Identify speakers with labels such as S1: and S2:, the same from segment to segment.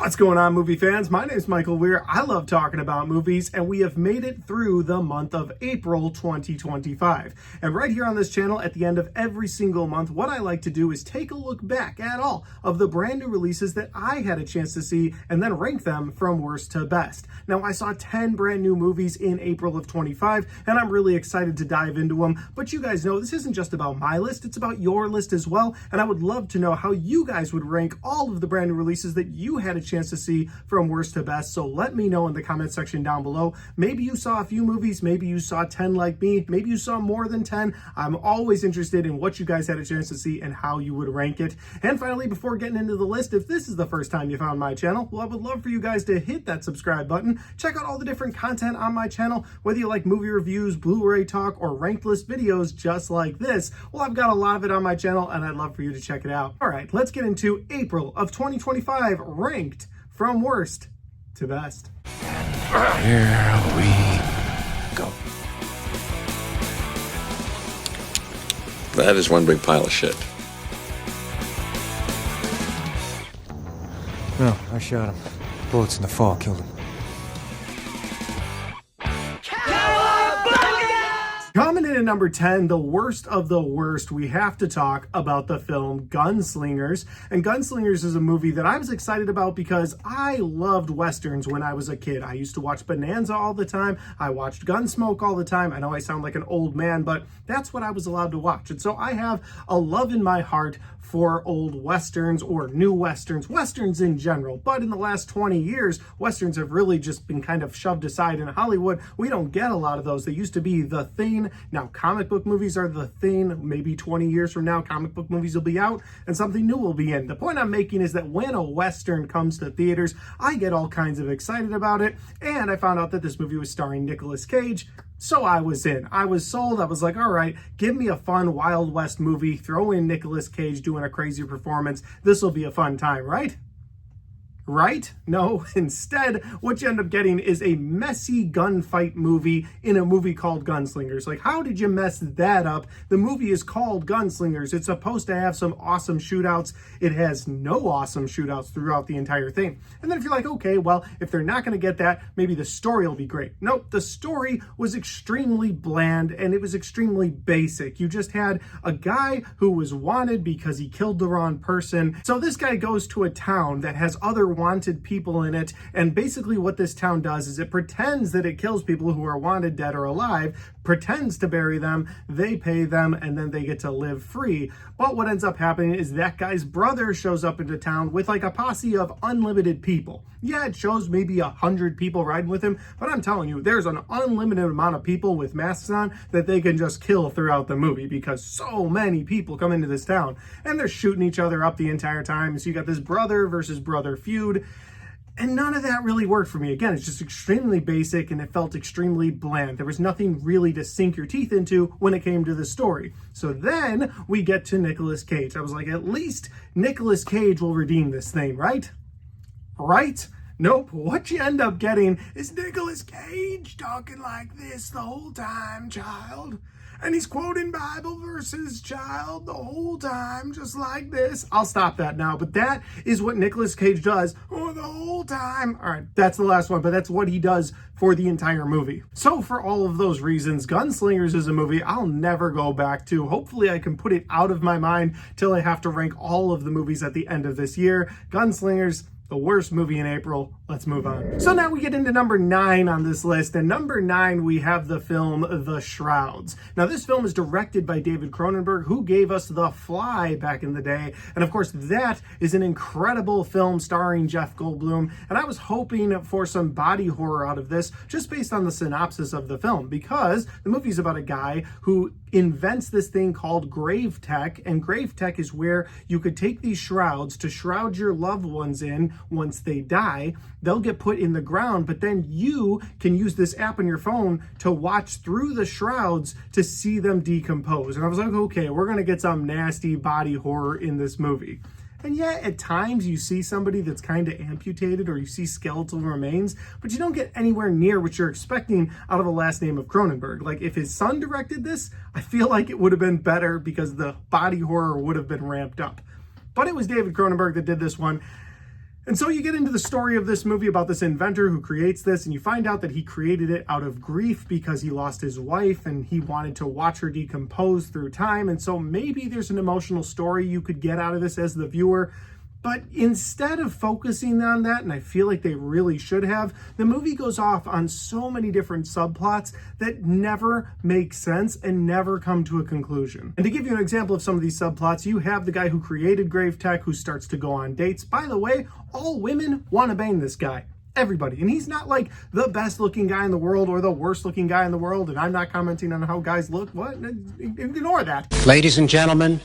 S1: What's going on, movie fans? My name is Michael Weer. I love talking about movies, and we have made it through the month of April 2025. And right here on this channel, at the end of every single month, what I like to do is take a look back at all of the brand new releases that I had a chance to see and then rank them from worst to best. Now, I saw 10 brand new movies in April of 25, and I'm really excited to dive into them. But you guys know this isn't just about my list, it's about your list as well. And I would love to know how you guys would rank all of the brand new releases that you had a chance to see from worst to best. So let me know in the comment section down below. Maybe you saw a few movies, maybe you saw 10 like me, maybe you saw more than 10. I'm always interested in what you guys had a chance to see and how you would rank it. And finally, before getting into the list, if this is the first time you found my channel, well, I would love for you guys to hit that subscribe button. Check out all the different content on my channel, whether you like movie reviews, Blu-ray talk, or ranked list videos just like this. Well, I've got a lot of it on my channel, and I'd love for you to check it out. All right, let's get into April of 2025 ranked from worst to best.
S2: Here we go. That is one big pile of shit.
S3: No, I shot him. Bullets in the fall killed him.
S1: Coming in at number 10, the worst of the worst, we have to talk about the film Gunslingers. And Gunslingers is a movie that I was excited about because I loved Westerns when I was a kid. I used to watch Bonanza all the time. I watched Gunsmoke all the time. I know I sound like an old man, but that's what I was allowed to watch. And so I have a love in my heart for old Westerns or new Westerns, Westerns in general. But in the last 20 years, Westerns have really just been kind of shoved aside in Hollywood. We don't get a lot of those. They used to be the thing. Now comic book movies are the thing. Maybe 20 years from now, comic book movies will be out and something new will be in. The point I'm making is that when a Western comes to theaters, I get all kinds of excited about it. And I found out that this movie was starring Nicolas Cage. So I was in. I was sold. I was like, all right, give me a fun Wild West movie. Throw in Nicolas Cage doing a crazy performance. This will be a fun time, right? Right? No, instead, what you end up getting is a messy gunfight movie in a movie called Gunslingers. Like, how did you mess that up? The movie is called Gunslingers. It's supposed to have some awesome shootouts. It has no awesome shootouts throughout the entire thing. And then if you're like, okay, well, if they're not going to get that, maybe the story will be great. Nope, the story was extremely bland and it was extremely basic. You just had a guy who was wanted because he killed the wrong person. So this guy goes to a town that has other wanted people in it, and basically what this town does is it pretends that it kills people who are wanted, dead or alive, pretends to bury them, they pay them, and then they get to live free. But what ends up happening is that guy's brother shows up into town with like a posse of unlimited people. Yeah, it shows maybe 100 people riding with him, but I'm telling you, there's an unlimited amount of people with masks on that they can just kill throughout the movie because so many people come into this town and they're shooting each other up the entire time. So you got this brother versus brother feud. And none of that really worked for me. Again, it's just extremely basic and it felt extremely bland. There was nothing really to sink your teeth into when it came to the story. So then we get to Nicolas Cage. I was like, at least Nicolas Cage will redeem this thing, right? Right? Nope. What you end up getting is Nicolas Cage talking like this the whole time, child. And he's quoting Bible verses, child, the whole time, just like this. I'll stop that now, but that is what Nicolas Cage does the whole time. All right, that's the last one, but that's what he does for the entire movie. So for all of those reasons, Gunslingers is a movie I'll never go back to. Hopefully I can put it out of my mind till I have to rank all of the movies at the end of this year. Gunslingers, the worst movie in April. Let's move on. So now we get into number 9 on this list. And number 9, we have the film The Shrouds. Now this film is directed by David Cronenberg, who gave us The Fly back in the day. And of course, that is an incredible film starring Jeff Goldblum. And I was hoping for some body horror out of this just based on the synopsis of the film, because the movie is about a guy who invents this thing called grave tech. And grave tech is where you could take these shrouds to shroud your loved ones in once they die. They'll get put in the ground, but then you can use this app on your phone to watch through the shrouds to see them decompose. And I was like, okay, we're going to get some nasty body horror in this movie. And yeah, at times you see somebody that's kind of amputated or you see skeletal remains, but you don't get anywhere near what you're expecting out of the last name of Cronenberg. Like if his son directed this, I feel like it would have been better because the body horror would have been ramped up. But it was David Cronenberg that did this one. And so you get into the story of this movie about this inventor who creates this, and you find out that he created it out of grief because he lost his wife and he wanted to watch her decompose through time. And so maybe there's an emotional story you could get out of this as the viewer. But instead of focusing on that, and I feel like they really should have, the movie goes off on so many different subplots that never make sense and never come to a conclusion. And to give you an example of some of these subplots, you have the guy who created Grave Tech who starts to go on dates. By the way, all women want to bang this guy. Everybody. And he's not like the best looking guy in the world or the worst looking guy in the world. And I'm not commenting on how guys look. What? Ignore that.
S4: Ladies and gentlemen,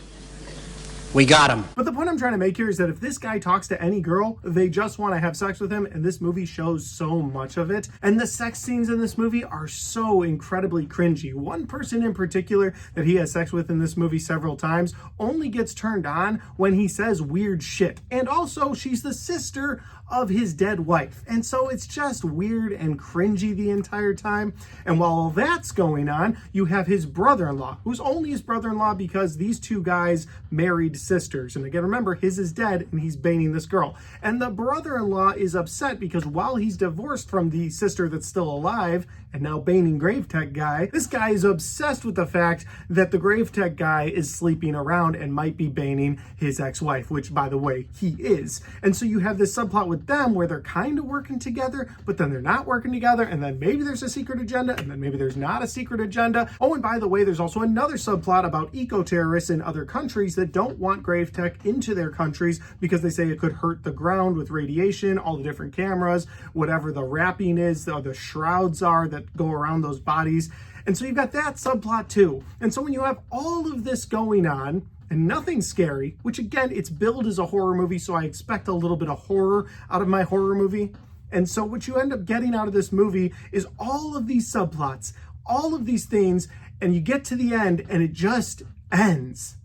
S4: we got him.
S1: But the point I'm trying to make here is that if this guy talks to any girl, they just want to have sex with him, and this movie shows so much of it. And the sex scenes in this movie are so incredibly cringy. One person in particular that he has sex with in this movie several times only gets turned on when he says weird shit. And also, she's the sister of his dead wife. And so it's just weird and cringy the entire time. And while all that's going on, you have his brother-in-law, who's only his brother-in-law because these two guys married sisters. And again, remember, his is dead and he's banging this girl. And the brother-in-law is upset because while he's divorced from the sister that's still alive and now banging Grave Tech guy, this guy is obsessed with the fact that the Grave Tech guy is sleeping around and might be banging his ex-wife, which, by the way, he is. And so you have this subplot with them where they're kind of working together, but then they're not working together, and then maybe there's a secret agenda, and then maybe there's not a secret agenda. Oh, and by the way, there's also another subplot about eco-terrorists in other countries that don't want Grave Tech into their countries because they say it could hurt the ground with radiation, all the different cameras, whatever the wrapping is, the shrouds are that go around those bodies. And so you've got that subplot too. And so when you have all of this going on, and nothing scary, which again, it's billed as a horror movie, so I expect a little bit of horror out of my horror movie. And so what you end up getting out of this movie is all of these subplots, all of these things, and you get to the end and it just ends.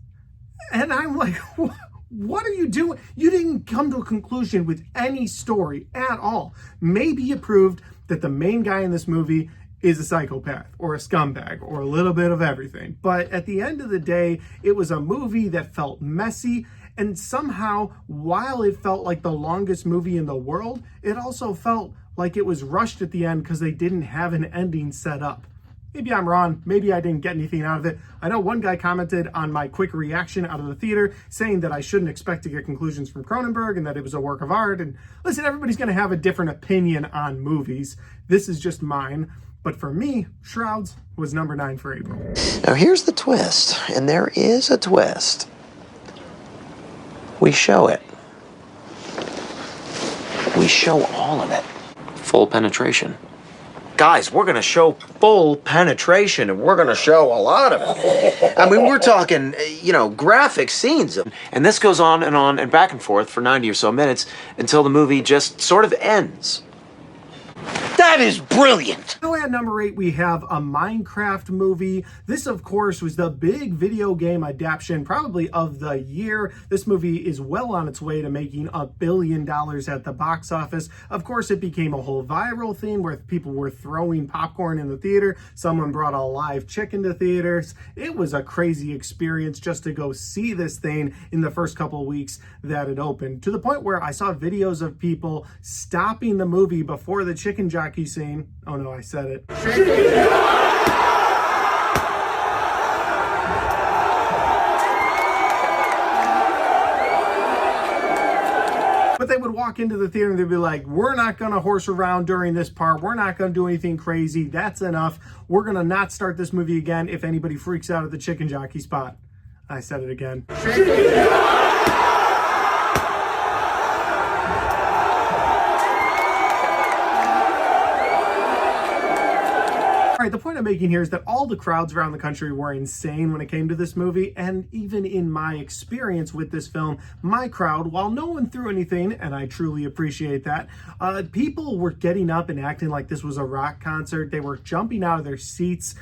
S1: And I'm like, what are you doing? You didn't come to a conclusion with any story at all. Maybe you proved that the main guy in this movie is a psychopath or a scumbag or a little bit of everything. But at the end of the day, it was a movie that felt messy. And somehow, while it felt like the longest movie in the world, it also felt like it was rushed at the end because they didn't have an ending set up. Maybe I'm wrong. Maybe I didn't get anything out of it. I know one guy commented on my quick reaction out of the theater saying that I shouldn't expect to get conclusions from Cronenberg and that it was a work of art. And listen, everybody's going to have a different opinion on movies. This is just mine. But for me, Shrouds was number 9 for April.
S5: Now here's the twist, and there is a twist. We show it. We show all of it. Full penetration. Guys, we're gonna show full penetration, and we're gonna show a lot of it. I mean, we're talking, graphic scenes. And this goes on and back and forth for 90 or so minutes until the movie just sort of ends. That is brilliant!
S1: Now at number 8, we have a Minecraft movie. This, of course, was the big video game adaptation, probably of the year. This movie is well on its way to making $1 billion at the box office. Of course, it became a whole viral thing where people were throwing popcorn in the theater. Someone brought a live chicken to theaters. It was a crazy experience just to go see this thing in the first couple of weeks that it opened, to the point where I saw videos of people stopping the movie before the chicken jockey scene. Oh no, I said it. But they would walk into the theater and they'd be like, we're not going to horse around during this part. We're not going to do anything crazy. That's enough. We're going to not start this movie again if anybody freaks out at the chicken jockey spot. I said it again. The point I'm making here is that all the crowds around the country were insane when it came to this movie, and even in my experience with this film, my crowd, while no one threw anything, and I truly appreciate that, people were getting up and acting like this was a rock concert. They were jumping out of their seats.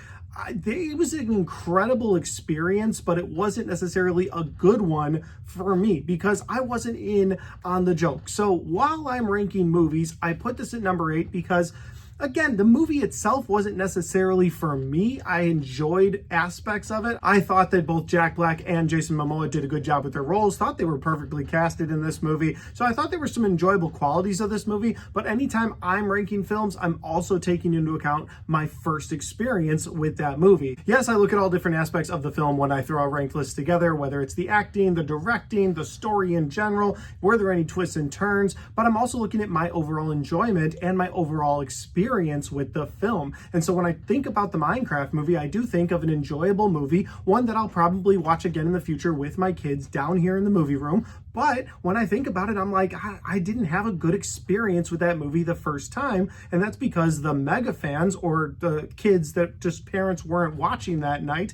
S1: It was an incredible experience, but it wasn't necessarily a good one for me because I wasn't in on the joke. So while I'm ranking movies, I put this at number 8 because Again, the movie itself wasn't necessarily for me. I enjoyed aspects of it. I thought that both Jack Black and Jason Momoa did a good job with their roles, thought they were perfectly casted in this movie. So I thought there were some enjoyable qualities of this movie, but anytime I'm ranking films, I'm also taking into account my first experience with that movie. Yes, I look at all different aspects of the film when I throw a ranked list together, whether it's the acting, the directing, the story in general, were there any twists and turns, but I'm also looking at my overall enjoyment and my overall experience with the film. And so when I think about the Minecraft movie, I do think of an enjoyable movie, one that I'll probably watch again in the future with my kids down here in the movie room. But when I think about it, I'm like, I didn't have a good experience with that movie the first time. And that's because the mega fans, or the kids that just parents weren't watching that night,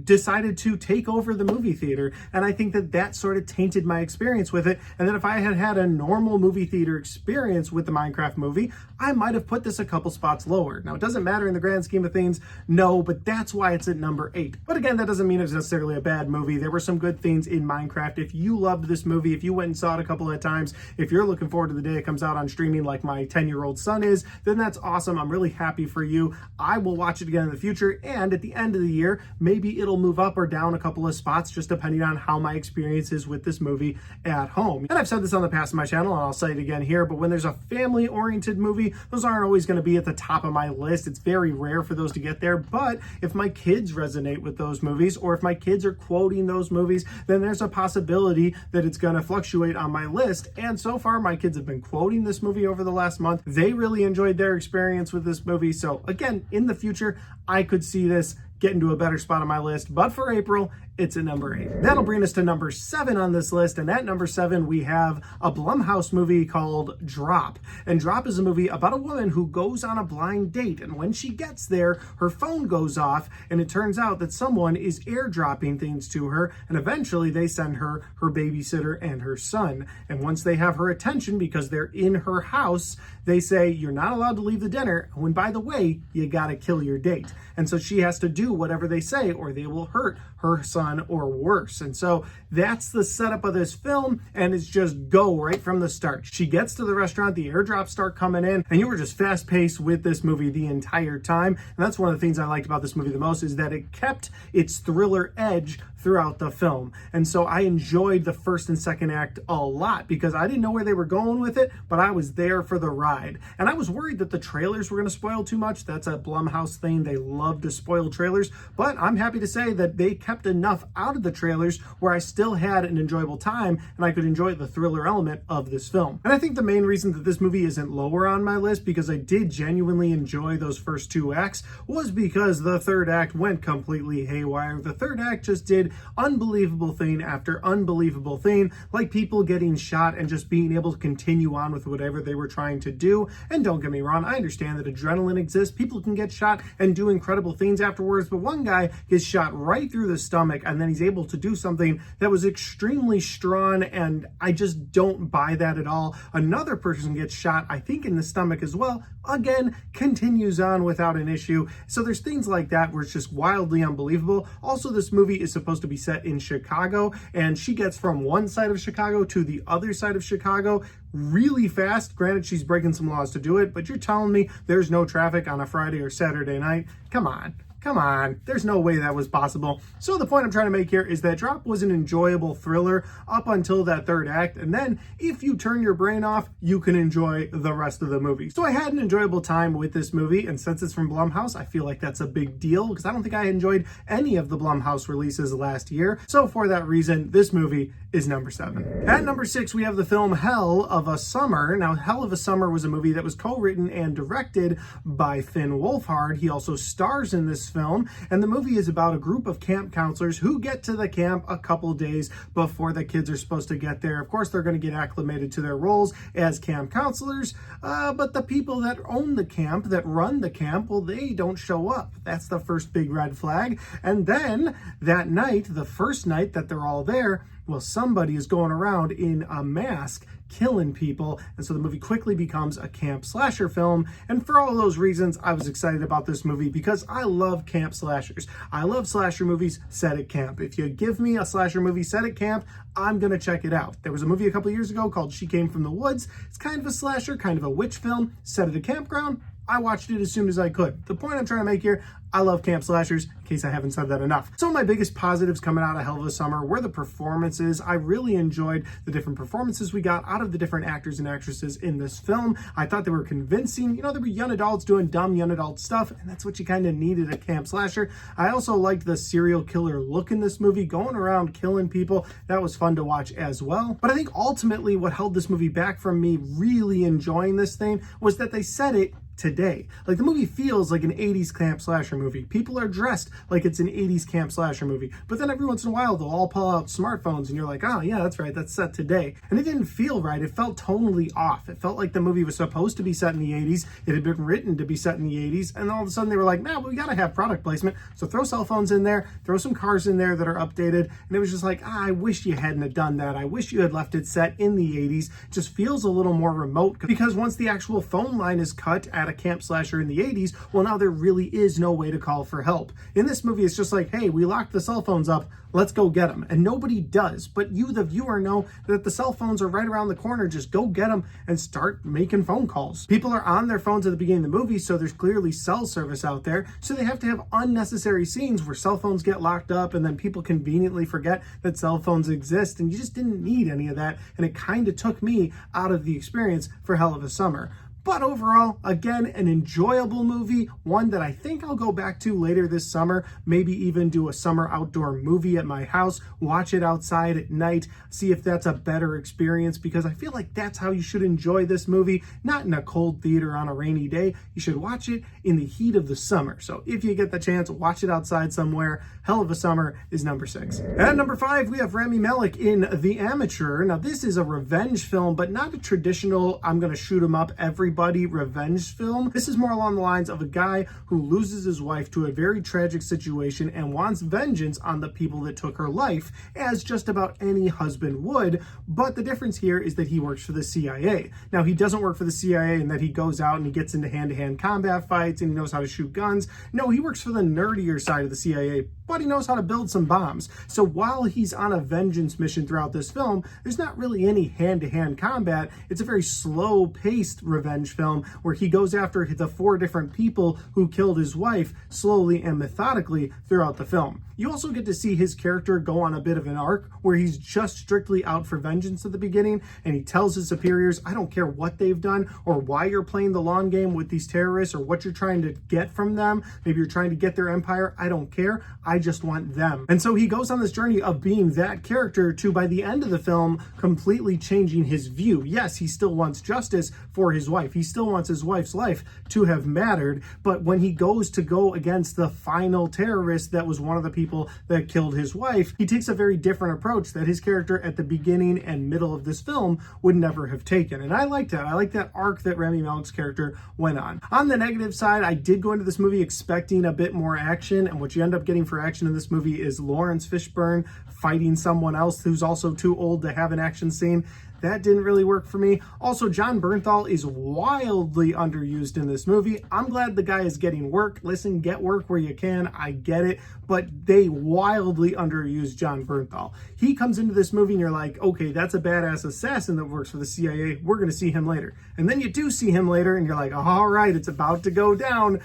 S1: decided to take over the movie theater. And I think that that sort of tainted my experience with it. And then if I had had a normal movie theater experience with the Minecraft movie, I might have put this a couple spots lower. Now, it doesn't matter in the grand scheme of things, no, but that's why it's at number 8. But again, that doesn't mean it's necessarily a bad movie. There were some good things in Minecraft. If you loved this movie, if you went and saw it a couple of times, if you're looking forward to the day it comes out on streaming like my 10-year-old son is, then that's awesome. I'm really happy for you. I will watch it again in the future, and at the end of the year, maybe it'll move up or down a couple of spots, just depending on how my experience is with this movie at home. And I've said this on the past of my channel, and I'll say it again here, but when there's a family-oriented movie, those aren't always going to be at the top of my list. It's very rare for those to get there, but if my kids resonate with those movies, or if my kids are quoting those movies, then there's a possibility that it's going to fluctuate on my list. And so far, my kids have been quoting this movie over the last month. They really enjoyed their experience with this movie. So again, in the future, I could see this get into a better spot on my list, but for April, it's at number 8. That'll bring us to number 7 on this list, and at number 7, we have a Blumhouse movie called Drop. And Drop is a movie about a woman who goes on a blind date, and when she gets there, her phone goes off, and it turns out that someone is airdropping things to her, and eventually they send her her babysitter and her son. And once they have her attention, because they're in her house, they say, you're not allowed to leave the dinner, when by the way, you gotta kill your date. And so she has to do whatever they say, or they will hurt her son or worse. And so that's the setup of this film, and it's just go right from the start. She gets to the restaurant, the airdrops start coming in, and you were just fast paced with this movie the entire time. And that's one of the things I liked about this movie the most, is that it kept its thriller edge throughout the film. And so I enjoyed the first and second act a lot, because I didn't know where they were going with it, but I was there for the ride. And I was worried that the trailers were going to spoil too much. That's a Blumhouse thing. They love to spoil trailers, but I'm happy to say that they kept enough out of the trailers where I still had an enjoyable time and I could enjoy the thriller element of this film. And I think the main reason that this movie isn't lower on my list, because I did genuinely enjoy those first 2 acts, was because the third act went completely haywire. The third act just did unbelievable thing after unbelievable thing, like people getting shot and just being able to continue on with whatever they were trying to do. And don't get me wrong, I understand that adrenaline exists. People can get shot and do incredible things afterwards, but one guy gets shot right through the stomach, and then he's able to do something that was extremely strong, and I just don't buy that at all. Another person gets shot, I think in the stomach as well, again, continues on without an issue. So there's things like that where it's just wildly unbelievable. Also, this movie is supposed to be set in Chicago, and she gets from one side of Chicago to the other side of Chicago really fast. Granted, she's breaking some laws to do it, but you're telling me there's no traffic on a Friday or Saturday night? Come on. Come on, there's no way that was possible. So the point I'm trying to make here is that Drop was an enjoyable thriller up until that third act, and then if you turn your brain off, you can enjoy the rest of the movie. So I had an enjoyable time with this movie, and since it's from Blumhouse, I feel like that's a big deal, because I don't think I enjoyed any of the Blumhouse releases last year. So for that reason, this movie is number 7. At number 6, we have the film Hell of a Summer. Now, Hell of a Summer was a movie that was co-written and directed by Finn Wolfhard. He also stars in this film, and the movie is about a group of camp counselors who get to the camp a couple days before the kids are supposed to get there. Of course, they're going to get acclimated to their roles as camp counselors, but the people that own the camp, that run the camp, well, they don't show up. That's the first big red flag. And then that night, the first night that they're all there, well, somebody is going around in a mask killing people, and so the movie quickly becomes a camp slasher film. And for all those reasons, I was excited about this movie, because I love camp slashers. I love slasher movies set at camp. If you give me a slasher movie set at camp, I'm gonna check it out. There was a movie a couple years ago called She Came from the Woods. It's kind of a slasher, kind of a witch film set at a campground. I watched it as soon as I could. The point I'm trying to make here, I love camp slashers, in case I haven't said that enough. Some of my biggest positives coming out of Hell of a Summer were the performances. I really enjoyed the different performances we got out of the different actors and actresses in this film. I thought they were convincing. You know, there were young adults doing dumb young adult stuff, and that's what you kind of needed a camp slasher. I also liked the serial killer look in this movie, going around killing people. That was fun to watch as well. But I think ultimately what held this movie back from me really enjoying this thing was that they said it today. Like, the movie feels like an 80s camp slasher movie. People are dressed like it's an 80s camp slasher movie. But then every once in a while, they'll all pull out smartphones and you're like, oh yeah, that's right, that's set today. And it didn't feel right. It felt tonally off. It felt like the movie was supposed to be set in the 80s. It had been written to be set in the 80s. And all of a sudden they were like, nah, we gotta have product placement. So throw cell phones in there, throw some cars in there that are updated. And it was just like, I wish you hadn't have done that. I wish you had left it set in the 80s. It just feels a little more remote, because once the actual phone line is cut at a camp slasher in the 80s, well, now there really is no way to call for help. In this movie, it's just like, hey, we locked the cell phones up, let's go get them. And nobody does, but you, the viewer, know that the cell phones are right around the corner. Just go get them and start making phone calls. People are on their phones at the beginning of the movie, so there's clearly cell service out there, so they have to have unnecessary scenes where cell phones get locked up and then people conveniently forget that cell phones exist, and you just didn't need any of that, and it kind of took me out of the experience for Hell of a Summer. But overall, again, an enjoyable movie, one that I think I'll go back to later this summer, maybe even do a summer outdoor movie at my house, watch it outside at night, see if that's a better experience, because I feel like that's how you should enjoy this movie, not in a cold theater on a rainy day. You should watch it in the heat of the summer. So if you get the chance, watch it outside somewhere. Hell of a Summer is number 6. At number 5, we have Rami Malek in The Amateur. Now, this is a revenge film, but not a traditional, I'm gonna shoot him up everybody revenge film. This is more along the lines of a guy who loses his wife to a very tragic situation and wants vengeance on the people that took her life, as just about any husband would. But the difference here is that he works for the CIA. Now, he doesn't work for the CIA in that he goes out and he gets into hand-to-hand combat fights and he knows how to shoot guns. No, he works for the nerdier side of the CIA, but he knows how to build some bombs. So while he's on a vengeance mission throughout this film, there's not really any hand-to-hand combat. It's a very slow-paced revenge film where he goes after the 4 different people who killed his wife slowly and methodically throughout the film. You also get to see his character go on a bit of an arc where he's just strictly out for vengeance at the beginning, and he tells his superiors, I don't care what they've done or why you're playing the long game with these terrorists or what you're trying to get from them. Maybe you're trying to get their empire. I don't care. I just want them. And so he goes on this journey of being that character to, by the end of the film, completely changing his view. Yes, he still wants justice for his wife. He still wants his wife's life to have mattered. But when he goes to go against the final terrorist that was one of the people that killed his wife, he takes a very different approach that his character at the beginning and middle of this film would never have taken. And I like that. I like that arc that Rami Malek's character went on. On the negative side, I did go into this movie expecting a bit more action, and what you end up getting for action in this movie is Lawrence Fishburne fighting someone else who's also too old to have an action scene. That didn't really work for me. Also, Jon Bernthal is wildly underused in this movie. I'm glad the guy is getting work. Listen, get work where you can. I get it. But they wildly underused Jon Bernthal. He comes into this movie and you're like, okay, that's a badass assassin that works for the CIA. We're going to see him later. And then you do see him later and you're like, all right, it's about to go down.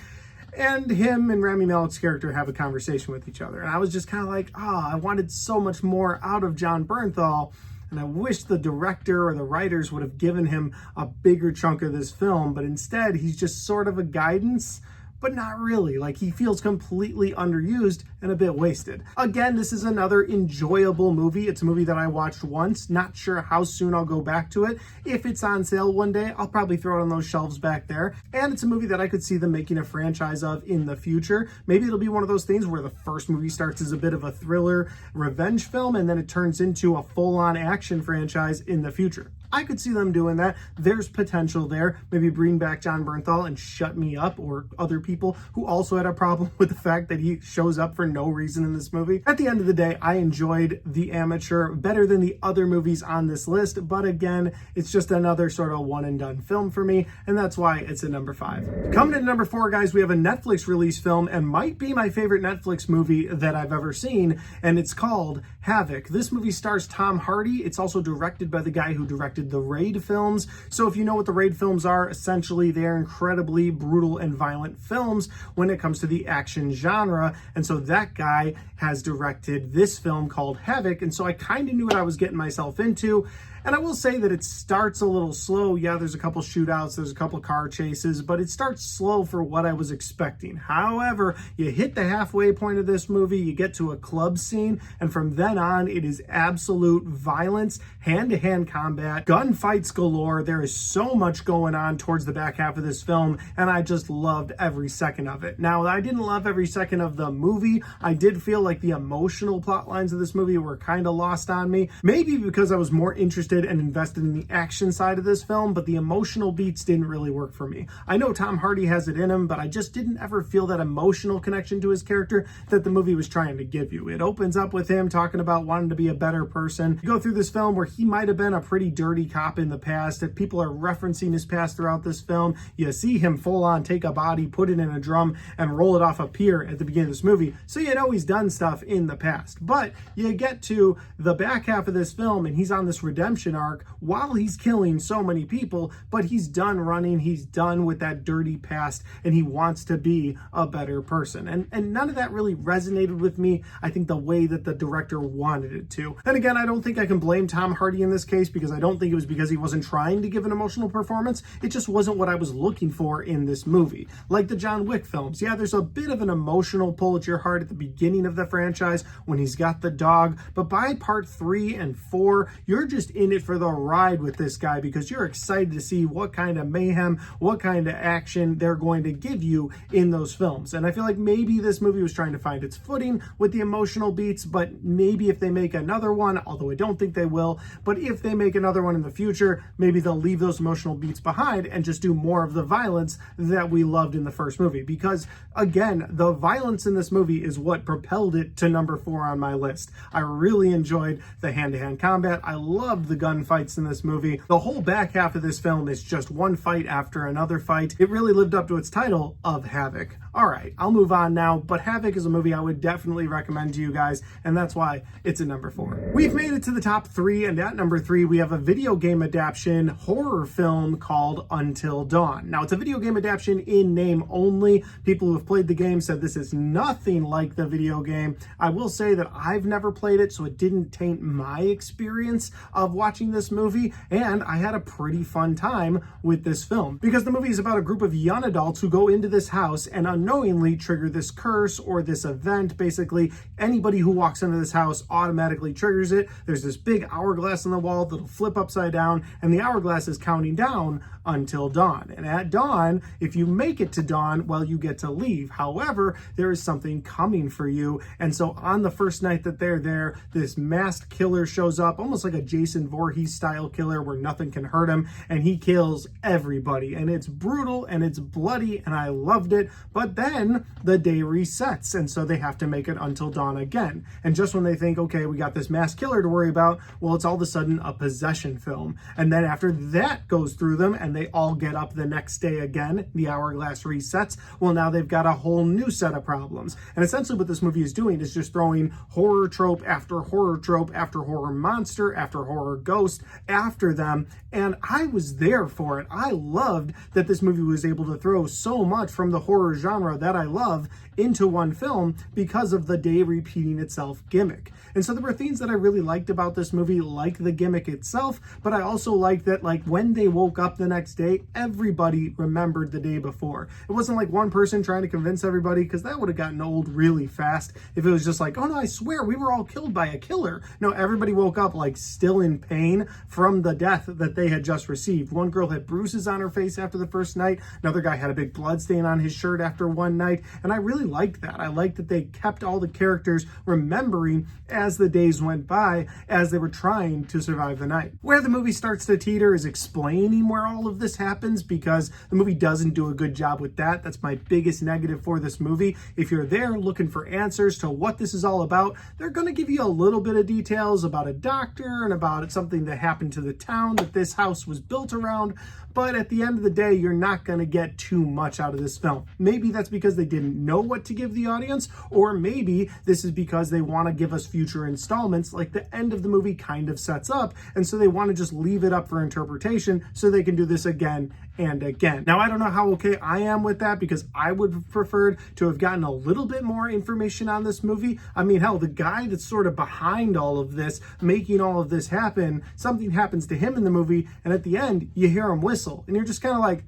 S1: And him and Rami Malek's character have a conversation with each other. And I was just kind of like, I wanted so much more out of Jon Bernthal. And I wish the director or the writers would have given him a bigger chunk of this film, but instead he's just sort of a guidance, but not really. Like, he feels completely underused and a bit wasted. Again, this is another enjoyable movie. It's a movie that I watched once. Not sure how soon I'll go back to it. If it's on sale one day, I'll probably throw it on those shelves back there. And it's a movie that I could see them making a franchise of in the future. Maybe it'll be one of those things where the first movie starts as a bit of a thriller revenge film and then it turns into a full-on action franchise in the future. I could see them doing that. There's potential there. Maybe bring back Jon Bernthal and shut me up, or other people who also had a problem with the fact that he shows up for no reason in this movie. At the end of the day, I enjoyed The Amateur better than the other movies on this list, but again, it's just another sort of one and done film for me, and that's why it's at number 5. Coming in at number 4, guys, we have a Netflix release film, and might be my favorite Netflix movie that I've ever seen, and it's called Havoc. This movie stars Tom Hardy. It's also directed by the guy who directed directed the Raid films. So if you know what the Raid films are, essentially they're incredibly brutal and violent films when it comes to the action genre. And so that guy has directed this film called Havoc. And so I kind of knew what I was getting myself into. And I will say that it starts a little slow. Yeah, there's a couple shootouts, there's a couple car chases, but it starts slow for what I was expecting. However, you hit the halfway point of this movie, you get to a club scene, and from then on, it is absolute violence, hand-to-hand combat, gunfights galore. There is so much going on towards the back half of this film, and I just loved every second of it. Now, I didn't love every second of the movie. I did feel like the emotional plot lines of this movie were kind of lost on me. Maybe because I was more interested and invested in the action side of this film, but the emotional beats didn't really work for me. I know Tom Hardy has it in him, but I just didn't ever feel that emotional connection to his character that the movie was trying to give you. It opens up with him talking about wanting to be a better person. You go through this film where he might have been a pretty dirty cop in the past. If people are referencing his past throughout this film, you see him full on take a body, put it in a drum, and roll it off a pier at the beginning of this movie. So you know he's done stuff in the past. But you get to the back half of this film and he's on this redemption arc while he's killing so many people, but he's done running, he's done with that dirty past, and he wants to be a better person. And none of that really resonated with me, I think, the way that the director wanted it to. Then again, I don't think I can blame Tom Hardy in this case, because I don't think it was because he wasn't trying to give an emotional performance. It just wasn't what I was looking for in this movie. Like the John Wick films, yeah, there's a bit of an emotional pull at your heart at the beginning of the franchise when he's got the dog, but by part 3 and 4, you're just in it for the ride with this guy because you're excited to see what kind of mayhem, what kind of action they're going to give you in those films. And I feel like maybe this movie was trying to find its footing with the emotional beats, but maybe if they make another one, although I don't think they will, but if they make another one in the future, maybe they'll leave those emotional beats behind and just do more of the violence that we loved in the first movie. Because again, the violence in this movie is what propelled it to number 4 on my list. I really enjoyed the hand-to-hand combat. I loved the gunfights in this movie. The whole back half of this film is just one fight after another fight. It really lived up to its title of Havoc. All right, I'll move on now, but Havoc is a movie I would definitely recommend to you guys, and that's why it's at number 4. We've made it to the top 3, and at number 3, we have a video game adaptation horror film called Until Dawn. Now, it's a video game adaptation in name only. People who have played the game said this is nothing like the video game. I will say that I've never played it, so it didn't taint my experience of watching this movie, and I had a pretty fun time with this film because the movie is about a group of young adults who go into this house and unknowingly trigger this curse or this event. Basically, anybody who walks into this house automatically triggers it. There's this big hourglass on the wall that'll flip upside down, and the hourglass is counting down until dawn. And at dawn, if you make it to dawn, well, you get to leave. However, there is something coming for you. And so on the first night that they're there, this masked killer shows up, almost like a Jason Voorhees style killer where nothing can hurt him, and he kills everybody. And it's brutal and it's bloody, and I loved it. But then the day resets, and so they have to make it until dawn again. And just when they think, okay, we got this masked killer to worry about, well, it's all of a sudden a possession film. And then after that goes through them and they all get up the next day again, the hourglass resets, well, now they've got a whole new set of problems. And essentially what this movie is doing is just throwing horror trope after horror trope after horror monster after horror ghost after them. And I was there for it. I loved that this movie was able to throw so much from the horror genre that I love into one film because of the day repeating itself gimmick. And so there were things that I really liked about this movie, like the gimmick itself, but I also liked that, like, when they woke up the next day, everybody remembered the day before. It wasn't like one person trying to convince everybody, because that would have gotten old really fast if it was just like, oh no, I swear we were all killed by a killer. No, everybody woke up like still in pain from the death that they had just received. One girl had bruises on her face after the first night. Another guy had a big blood stain on his shirt after one night. And I really liked that. I liked that they kept all the characters remembering as the days went by, as they were trying to survive the night. Where the movie starts to teeter is explaining where all of this happens, because the movie doesn't do a good job with that. That's my biggest negative for this movie. If you're there looking for answers to what this is all about, they're going to give you a little bit of details about a doctor and about something that happened to the town that this house was built around. But at the end of the day, you're not going to get too much out of this film. Maybe that's because they didn't know what to give the audience, or maybe this is because they want to give us future installments like the end of the movie kind of sets up, and so they want to just leave it up for interpretation so they can do this again and again. Now, I don't know how okay I am with that, because I would have preferred to have gotten a little bit more information on this movie. I mean, hell, the guy that's sort of behind all of this, making all of this happen, something happens to him in the movie, and at the end, you hear him whistle, and you're just kind of like,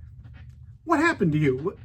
S1: what happened to you?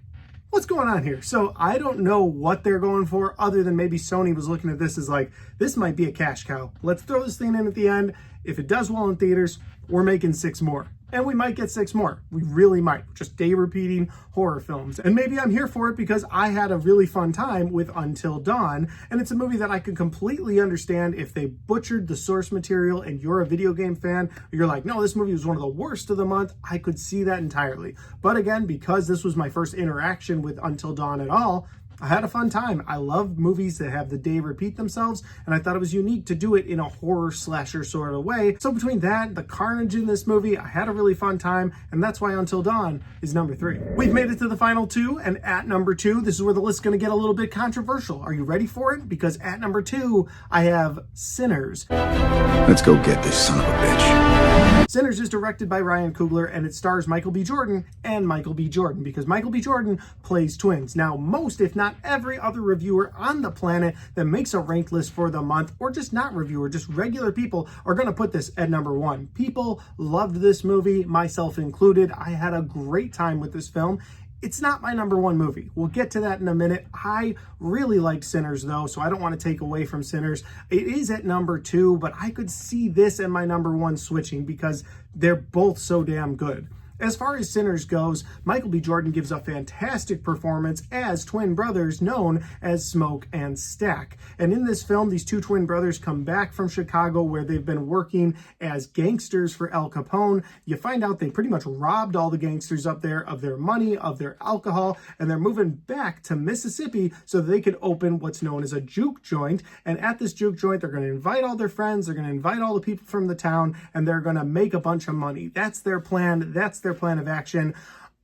S1: What's going on here? So I don't know what they're going for, other than maybe Sony was looking at this as like, this might be a cash cow. Let's throw this thing in at the end. If it does well in theaters, we're making 6 more. And we might get 6 more. We really might. Just day repeating horror films. And maybe I'm here for it because I had a really fun time with Until Dawn. And it's a movie that I could completely understand if they butchered the source material and you're a video game fan, you're like, no, this movie was one of the worst of the month. I could see that entirely. But again, because this was my first interaction with Until Dawn at all, I had a fun time. I love movies that have the day repeat themselves, and I thought it was unique to do it in a horror slasher sort of way. So between that, the carnage in this movie, I had a really fun time, and that's why Until Dawn is number 3. We've made it to the final 2, and at number 2, this is where the list's going to get a little bit controversial. Are you ready for it? Because at number 2, I have Sinners.
S6: Let's go get this son of a bitch.
S1: Sinners is directed by Ryan Coogler, and it stars Michael B. Jordan and Michael B. Jordan, because Michael B. Jordan plays twins. Now, most, if not every other reviewer on the planet that makes a ranked list for the month, or just not reviewer, just regular people, are going to put this at number 1. People loved this movie, myself included. I had a great time with this film. It's not my number 1 movie. We'll get to that in a minute. I really liked Sinners though, so I don't want to take away from Sinners. It is at number 2, but I could see this and my number 1 switching because they're both so damn good. As far as Sinners goes, Michael B. Jordan gives a fantastic performance as twin brothers known as Smoke and Stack. And in this film, these 2 twin brothers come back from Chicago where they've been working as gangsters for Al Capone. You find out they pretty much robbed all the gangsters up there of their money, of their alcohol, and they're moving back to Mississippi so they could open what's known as a juke joint. And at this juke joint, they're going to invite all their friends, they're going to invite all the people from the town, and they're going to make a bunch of money. That's their plan. That's their plan of action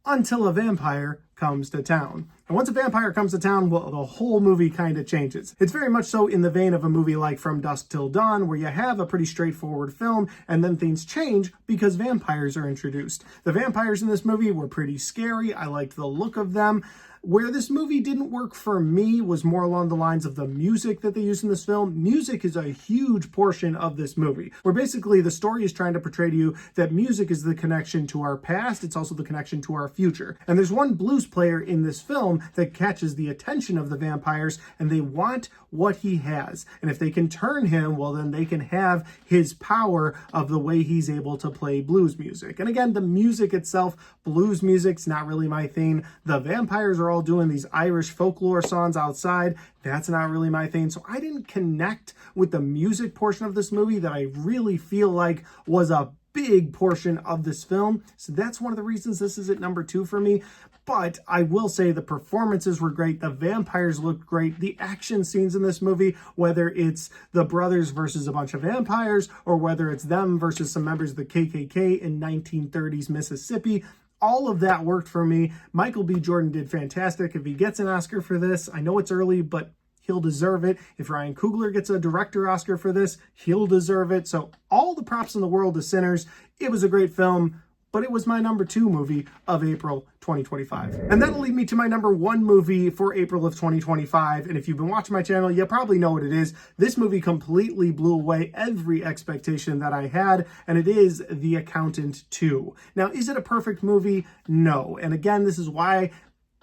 S1: until a vampire comes to town. And once a vampire comes to town, well, the whole movie kind of changes. It's very much so in the vein of a movie like From Dusk Till Dawn, where you have a pretty straightforward film and then things change because vampires are introduced. The vampires in this movie were pretty scary. I liked the look of them. Where this movie didn't work for me was more along the lines of the music that they use in this film. Music is a huge portion of this movie, where basically the story is trying to portray to you that music is the connection to our past. It's also the connection to our future. And there's one blues player in this film that catches the attention of the vampires, and they want what he has. And if they can turn him, well, then they can have his power of the way he's able to play blues music. And again, the music itself, blues music's not really my thing. The vampires are all doing these Irish folklore songs outside. That's not really my thing. So I didn't connect with the music portion of this movie that I really feel like was a big portion of this film. So that's one of the reasons this is at number 2 for me. But I will say the performances were great. The vampires looked great. The action scenes in this movie, whether it's the brothers versus a bunch of vampires, or whether it's them versus some members of the KKK in 1930s Mississippi, all of that worked for me. Michael B. Jordan did fantastic. If he gets an Oscar for this, I know it's early, but he'll deserve it. If Ryan Coogler gets a director Oscar for this, he'll deserve it. So all the props in the world to Sinners. It was a great film, but it was my number 2 movie of April 2025. And that'll lead me to my number 1 movie for April of 2025. And if you've been watching my channel, you probably know what it is. This movie completely blew away every expectation that I had, and it is The Accountant 2. Now, is it a perfect movie? No. And again, this is why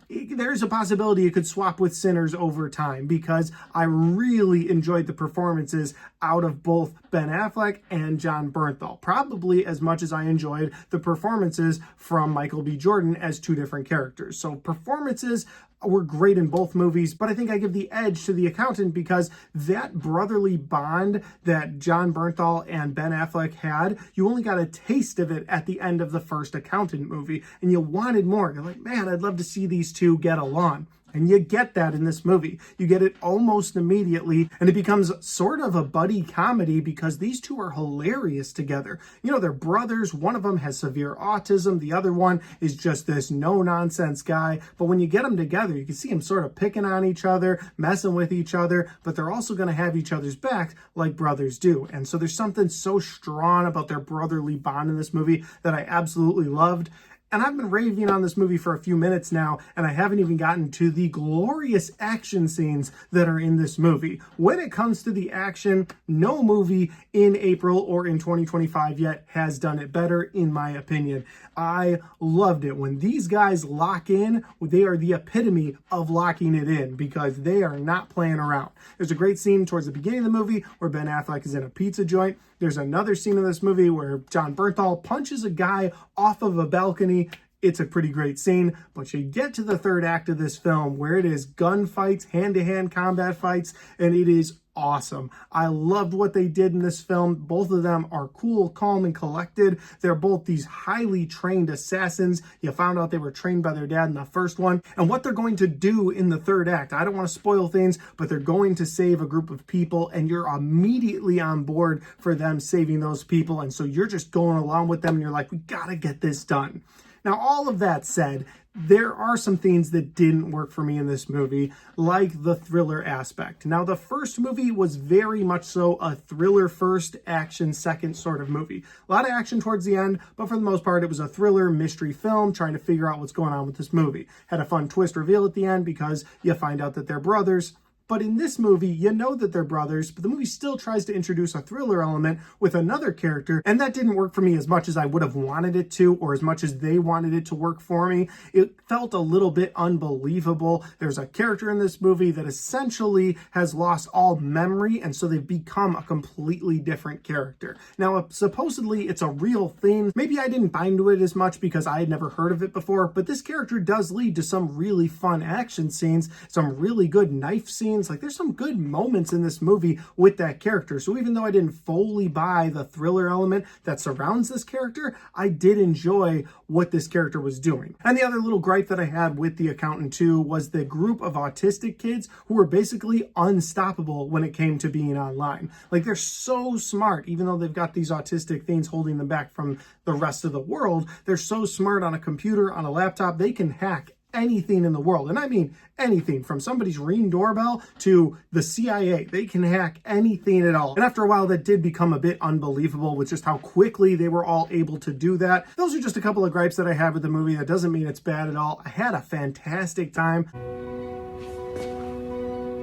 S1: there's a possibility you could swap with Sinners over time, because I really enjoyed the performances out of both Ben Affleck and Jon Bernthal, probably as much as I enjoyed the performances from Michael B. Jordan as 2 different characters. So performances were great in both movies, but I think I give the edge to The Accountant because that brotherly bond that Jon Bernthal and Ben Affleck had, you only got a taste of it at the end of the first Accountant movie, and you wanted more. You're like, man, I'd love to see these 2 get along. And you get that in this movie. You get it almost immediately, and it becomes sort of a buddy comedy because these two are hilarious together. You know, they're brothers. One of them has severe autism. The other one is just this no-nonsense guy. But when you get them together, you can see them sort of picking on each other, messing with each other, but they're also going to have each other's backs like brothers do. And so there's something so strong about their brotherly bond in this movie that I absolutely loved. And I've been raving on this movie for a few minutes now, and I haven't even gotten to the glorious action scenes that are in this movie. When it comes to the action, no movie in April or in 2025 yet has done it better, in my opinion. I loved it. When these guys lock in, they are the epitome of locking it in because they are not playing around. There's a great scene towards the beginning of the movie where Ben Affleck is in a pizza joint. There's another scene in this movie where Jon Bernthal punches a guy off of a balcony. It's a pretty great scene, but you get to the third act of this film where it is gunfights, hand-to-hand combat fights, and it is awesome. I loved what they did in this film. Both of them are cool, calm, and collected. They're both these highly trained assassins. You found out they were trained by their dad in the first one. And what they're going to do in the third act, I don't want to spoil things, but they're going to save a group of people, and you're immediately on board for them saving those people. And so you're just going along with them, and you're like, we gotta get this done. Now, all of that said, there are some things that didn't work for me in this movie, like the thriller aspect. Now, the first movie was very much so a thriller first, action second sort of movie. A lot of action towards the end, but for the most part, it was a thriller mystery film trying to figure out what's going on with this movie. Had a fun twist reveal at the end because you find out that they're brothers. But in this movie, you know that they're brothers, but the movie still tries to introduce a thriller element with another character, and that didn't work for me as much as I would have wanted it to, or as much as they wanted it to work for me. It felt a little bit unbelievable. There's a character in this movie that essentially has lost all memory, and so they've become a completely different character. Now, supposedly, it's a real thing. Maybe I didn't bind to it as much because I had never heard of it before, but this character does lead to some really fun action scenes, some really good knife scenes. Like, there's some good moments in this movie with that character. So even though I didn't fully buy the thriller element that surrounds this character, I did enjoy what this character was doing. And the other little gripe that I had with The Accountant 2 was the group of autistic kids who were basically unstoppable when it came to being online. Like, they're so smart, even though they've got these autistic things holding them back from the rest of the world. They're so smart on a computer, on a laptop, they can hack anything in the world. And I mean anything, from somebody's Ring doorbell to the CIA. They can hack anything at all. And after a while, that did become a bit unbelievable with just how quickly they were all able to do that. Those are just a couple of gripes that I have with the movie. That doesn't mean it's bad at all. I had a fantastic time.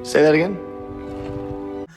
S7: Say that again?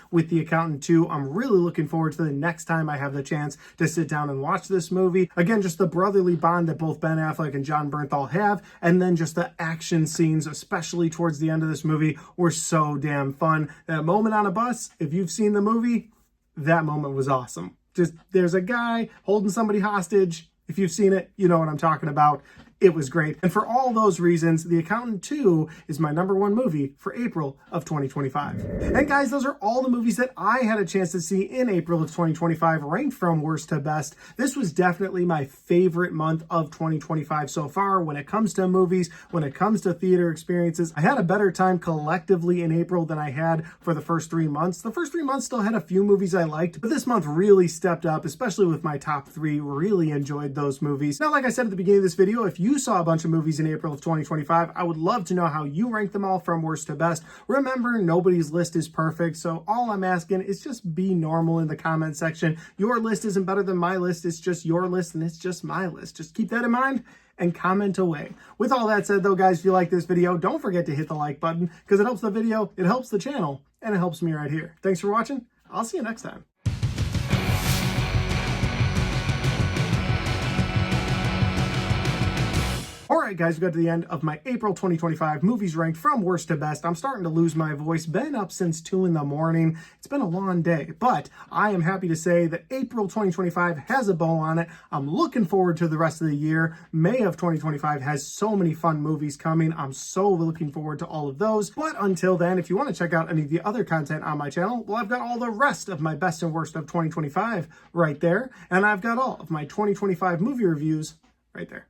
S1: With The Accountant 2. I'm really looking forward to the next time I have the chance to sit down and watch this movie. Again, just the brotherly bond that both Ben Affleck and Jon Bernthal have, and then just the action scenes, especially towards the end of this movie, were so damn fun. That moment on a bus, if you've seen the movie, that moment was awesome. Just, there's a guy holding somebody hostage. If you've seen it, you know what I'm talking about. It was great. And for all those reasons, The Accountant 2 is my #1 movie for April of 2025. And guys, those are all the movies that I had a chance to see in April of 2025, ranked from worst to best. This was definitely my favorite month of 2025 so far when it comes to movies, when it comes to theater experiences. I had a better time collectively in April than I had for the first 3 months. The first 3 months still had a few movies I liked, but this month really stepped up, especially with my top 3. Really enjoyed those movies. Now, like I said at the beginning of this video, if you saw a bunch of movies in April of 2025, I would love to know how you rank them all from worst to best. Remember, nobody's list is perfect, so all I'm asking is just be normal in the comment section. Your list isn't better than my list, it's just your list and it's just my list. Just keep that in mind and comment away. With all that said though, guys, if you like this video, don't forget to hit the like button because it helps the video, it helps the channel, and it helps me right here. Thanks for watching. I'll see you next time. Alright guys, we got to the end of my April 2025 movies ranked from worst to best. I'm starting to lose my voice. Been up since 2 in the morning. It's been a long day, but I am happy to say that April 2025 has a bow on it. I'm looking forward to the rest of the year. May of 2025 has so many fun movies coming. I'm so looking forward to all of those. But until then, if you want to check out any of the other content on my channel, well, I've got all the rest of my best and worst of 2025 right there. And I've got all of my 2025 movie reviews right there.